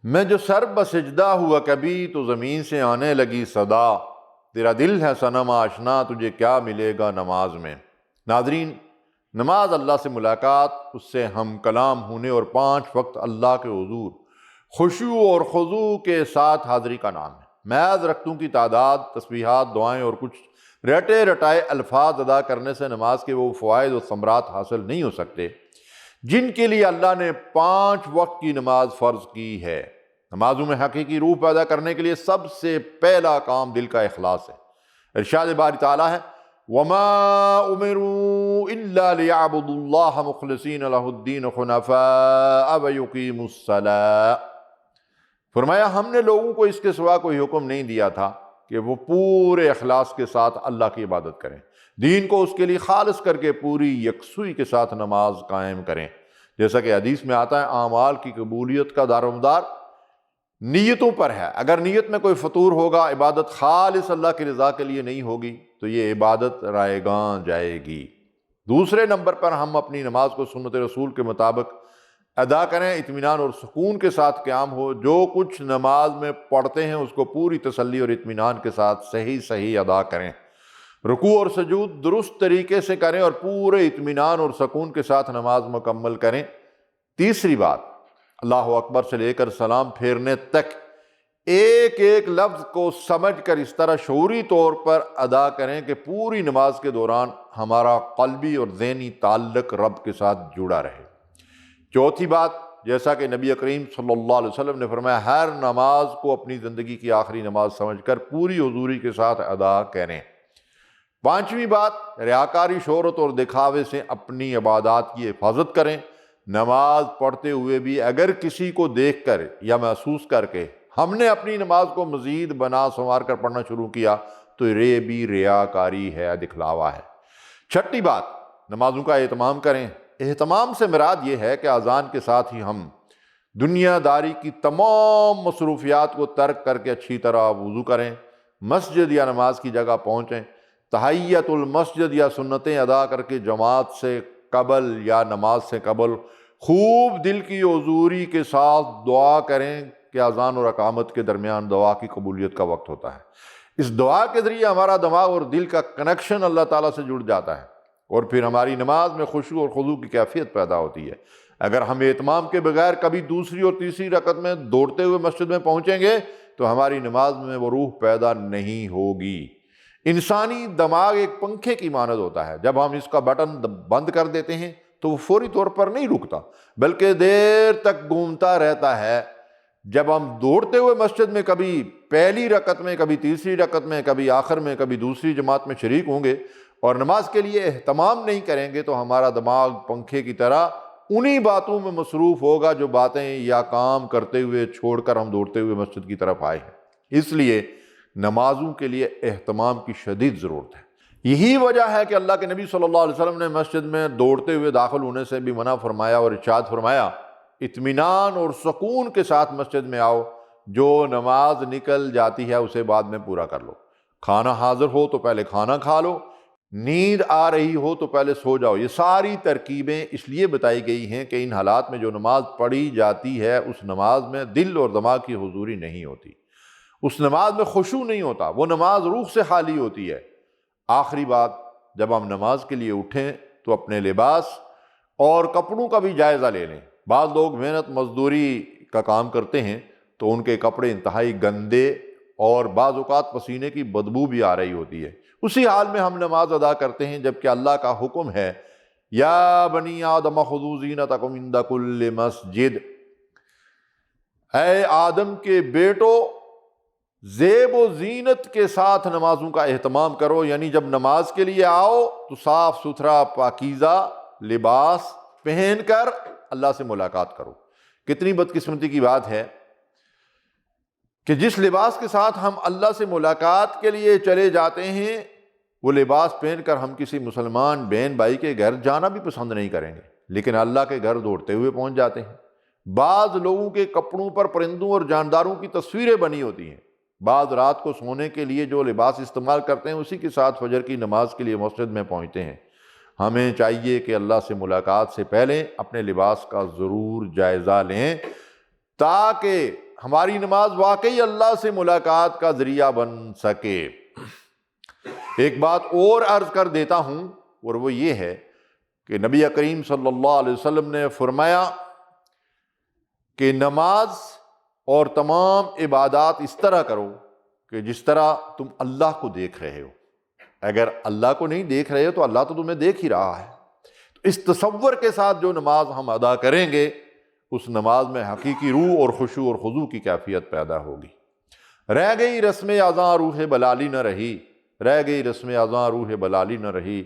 میں جو سر بسجدہ ہوا کبھی تو زمین سے آنے لگی صدا، تیرا دل ہے صنم آشنا تجھے کیا ملے گا نماز میں۔ ناظرین، نماز اللہ سے ملاقات، اس سے ہم کلام ہونے اور 5 وقت اللہ کے حضور خشوع اور خضوع کے ساتھ حاضری کا نام ہے۔ محض رکعتوں کی تعداد، تسبیحات، دعائیں اور کچھ رٹے رٹائے الفاظ ادا کرنے سے نماز کے وہ فوائد و ثمرات حاصل نہیں ہو سکتے جن کے لیے اللہ نے 5 وقت کی نماز فرض کی ہے۔ نمازوں میں حقیقی روح پیدا کرنے کے لیے سب سے پہلا کام دل کا اخلاص ہے۔ ارشاد باری تعالیٰ ہے وَمَا أُمِرُوا إِلَّا لِيَعْبُدُوا اللَّهَ مُخْلِصِينَ لَهُ الدِّينَ حُنَفَاءَ وَيُقِيمُوا الصَّلَاةَ، فرمایا ہم نے لوگوں کو اس کے سوا کوئی حکم نہیں دیا تھا کہ وہ پورے اخلاص کے ساتھ اللہ کی عبادت کریں، دین کو اس کے لیے خالص کر کے پوری یکسوئی کے ساتھ نماز قائم کریں۔ جیسا کہ حدیث میں آتا ہے اعمال کی قبولیت کا دار و مدار نیتوں پر ہے۔ اگر نیت میں کوئی فطور ہوگا، عبادت خالص اللہ کی رضا کے لیے نہیں ہوگی تو یہ عبادت رائے گاں جائے گی۔ دوسرے نمبر پر ہم اپنی نماز کو سنت رسول کے مطابق ادا کریں، اطمینان اور سکون کے ساتھ قیام ہو، جو کچھ نماز میں پڑھتے ہیں اس کو پوری تسلی اور اطمینان کے ساتھ صحیح ادا کریں، رکوع اور سجود درست طریقے سے کریں اور پورے اطمینان اور سکون کے ساتھ نماز مکمل کریں۔ تیسری بات، اللہ اکبر سے لے کر سلام پھیرنے تک ایک ایک لفظ کو سمجھ کر اس طرح شعوری طور پر ادا کریں کہ پوری نماز کے دوران ہمارا قلبی اور ذہنی تعلق رب کے ساتھ جڑا رہے۔ چوتھی بات، جیسا کہ نبی کریم صلی اللہ علیہ وسلم نے فرمایا ہر نماز کو اپنی زندگی کی آخری نماز سمجھ کر پوری حضوری کے ساتھ ادا کریں۔ پانچویں بات، ریاکاری، شہرت اور دکھاوے سے اپنی عبادات کی حفاظت کریں۔ نماز پڑھتے ہوئے بھی اگر کسی کو دیکھ کر یا محسوس کر کے ہم نے اپنی نماز کو مزید بنا سنوار کر پڑھنا شروع کیا تو یہ بھی ریاکاری ہے، دکھلاوا ہے۔ چھٹی بات، نمازوں کا اہتمام کریں۔ اہتمام سے مراد یہ ہے کہ اذان کے ساتھ ہی ہم دنیا داری کی تمام مصروفیات کو ترک کر کے اچھی طرح وضو کریں، مسجد یا نماز کی جگہ پہنچیں، تحیت المسجد یا سنتیں ادا کر کے جماعت سے قبل یا نماز سے قبل خوب دل کی حضوری کے ساتھ دعا کریں کہ اذان اور اقامت کے درمیان دعا کی قبولیت کا وقت ہوتا ہے۔ اس دعا کے ذریعے ہمارا دماغ اور دل کا کنیکشن اللہ تعالیٰ سے جڑ جاتا ہے اور پھر ہماری نماز میں خشوع اور خضوع کی کیفیت پیدا ہوتی ہے۔ اگر ہم اہتمام کے بغیر کبھی دوسری اور تیسری رکعت میں دوڑتے ہوئے مسجد میں پہنچیں گے تو ہماری نماز میں وہ روح پیدا نہیں ہوگی۔ انسانی دماغ ایک پنکھے کی مانند ہوتا ہے، جب ہم اس کا بٹن بند کر دیتے ہیں تو وہ فوری طور پر نہیں رکتا بلکہ دیر تک گھومتا رہتا ہے۔ جب ہم دوڑتے ہوئے مسجد میں کبھی پہلی رکعت میں، کبھی تیسری رکعت میں، کبھی آخر میں، کبھی دوسری جماعت میں شریک ہوں گے اور نماز کے لیے اہتمام نہیں کریں گے تو ہمارا دماغ پنکھے کی طرح انہی باتوں میں مصروف ہوگا جو باتیں یا کام کرتے ہوئے چھوڑ کر ہم دوڑتے ہوئے مسجد کی طرف آئے ہیں۔ اس لیے نمازوں کے لیے اہتمام کی شدید ضرورت ہے۔ یہی وجہ ہے کہ اللہ کے نبی صلی اللہ علیہ وسلم نے مسجد میں دوڑتے ہوئے داخل ہونے سے بھی منع فرمایا اور ارشاد فرمایا اطمینان اور سکون کے ساتھ مسجد میں آؤ، جو نماز نکل جاتی ہے اسے بعد میں پورا کر لو، کھانا حاضر ہو تو پہلے کھانا کھا لو، نیند آ رہی ہو تو پہلے سو جاؤ۔ یہ ساری ترکیبیں اس لیے بتائی گئی ہیں کہ ان حالات میں جو نماز پڑھی جاتی ہے اس نماز میں دل اور دماغ کی حضوری نہیں ہوتی، اس نماز میں خشوع نہیں ہوتا، وہ نماز روح سے خالی ہوتی ہے۔ آخری بات، جب ہم نماز کے لیے اٹھیں تو اپنے لباس اور کپڑوں کا بھی جائزہ لے لیں۔ بعض لوگ محنت مزدوری کا کام کرتے ہیں تو ان کے کپڑے انتہائی گندے اور بعض اوقات پسینے کی بدبو بھی آ رہی ہوتی ہے۔ اسی حال میں ہم نماز ادا کرتے ہیں جبکہ اللہ کا حکم ہے یا بنی آدم خذوا زینتکم عند کل مسجد، اے آدم کے بیٹو زیب و زینت کے ساتھ نمازوں کا اہتمام کرو، یعنی جب نماز کے لیے آؤ تو صاف ستھرا پاکیزہ لباس پہن کر اللہ سے ملاقات کرو۔ کتنی بدقسمتی کی بات ہے کہ جس لباس کے ساتھ ہم اللہ سے ملاقات کے لیے چلے جاتے ہیں وہ لباس پہن کر ہم کسی مسلمان بہن بھائی کے گھر جانا بھی پسند نہیں کریں گے، لیکن اللہ کے گھر دوڑتے ہوئے پہنچ جاتے ہیں۔ بعض لوگوں کے کپڑوں پر پرندوں اور جانداروں کی تصویریں بنی ہوتی ہیں۔ بعض رات کو سونے کے لیے جو لباس استعمال کرتے ہیں اسی کے ساتھ فجر کی نماز کے لیے مسجد میں پہنچتے ہیں۔ ہمیں چاہیے کہ اللہ سے ملاقات سے پہلے اپنے لباس کا ضرور جائزہ لیں تاکہ ہماری نماز واقعی اللہ سے ملاقات کا ذریعہ بن سکے۔ ایک بات اور عرض کر دیتا ہوں، اور وہ یہ ہے کہ نبی کریم صلی اللہ علیہ وسلم نے فرمایا کہ نماز اور تمام عبادات اس طرح کرو کہ جس طرح تم اللہ کو دیکھ رہے ہو۔ اگر اللہ کو نہیں دیکھ رہے ہو تو اللہ تو تمہیں دیکھ ہی رہا ہے۔ تو اس تصور کے ساتھ جو نماز ہم ادا کریں گے، اس نماز میں حقیقی روح اور خشوع اور خضوع کی کیفیت پیدا ہوگی۔ رہ گئی رسم اذاں روح بلالی نہ رہی، رہ گئی رسم اذاں روح بلالی نہ رہی،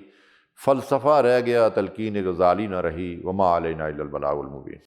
فلسفہ رہ گیا تلقین غزالی نہ رہی، وما علینا الا البلاغ المبین۔